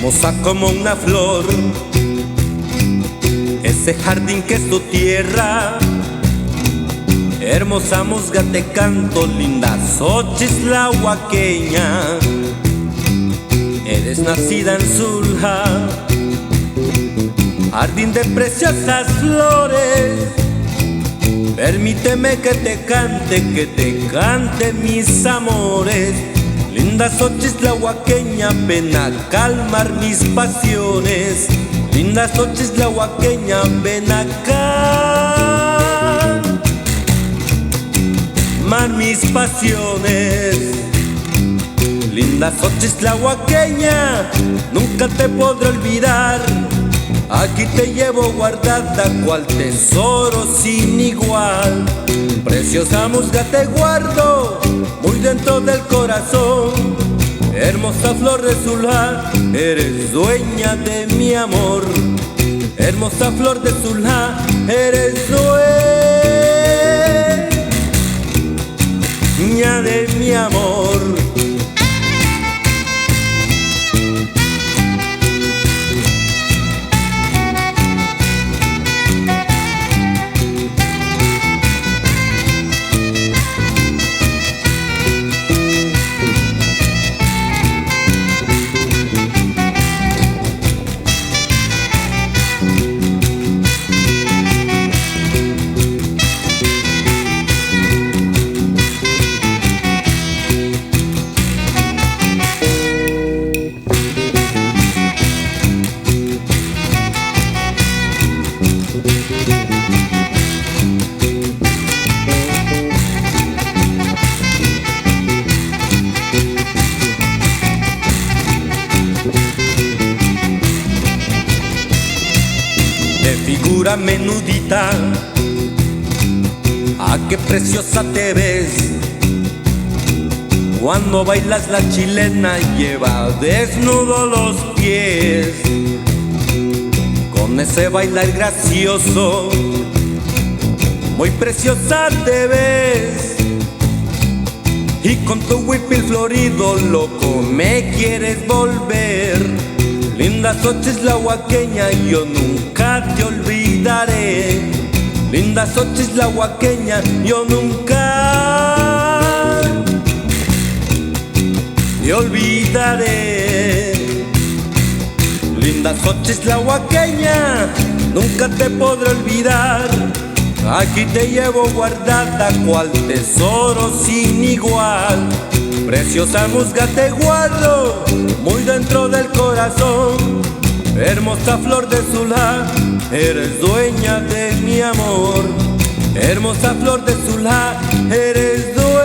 hermosa como una flor, ese jardín que es tu tierra. Hermosa musga te canto, linda Xochitl la huaqueña. Eres nacida en Zulja, jardín de preciosas flores. Permíteme que te cante mis amores. Linda Xochitl la huaqueña, ven a calmar mis pasiones. Linda Xochitl la huaqueña, ven acá, calmar mis pasiones. Linda Xochitl la huaqueña, nunca te podré olvidar. Aquí te llevo guardada cual tesoro sin igual. Preciosa musga te guardo muy dentro del corazón. Hermosa flor de Zulja, eres dueña de mi amor. Hermosa flor de Zulja, eres dueña de mi amor. De figura menudita, ah, qué preciosa te ves. Cuando bailas la chilena lleva desnudo los pies. Con ese bailar gracioso, muy preciosa te ves. Y con tu huipil florido loco me quieres volver. Linda Xochitl la huaqueña, yo nunca te olvidaré. Linda Xochitl la huaqueña, yo nunca te olvidaré. Linda Xochitl la huaqueña, nunca te podré olvidar. Aquí te llevo guardada cual tesoro sin igual. Preciosa musga te guardo muy dentro del corazón. Hermosa flor de Zulja, eres dueña de mi amor. Hermosa flor de Zulja, eres dueña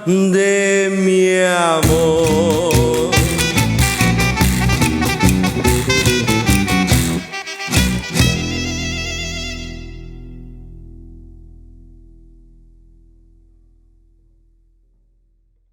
de mi amor.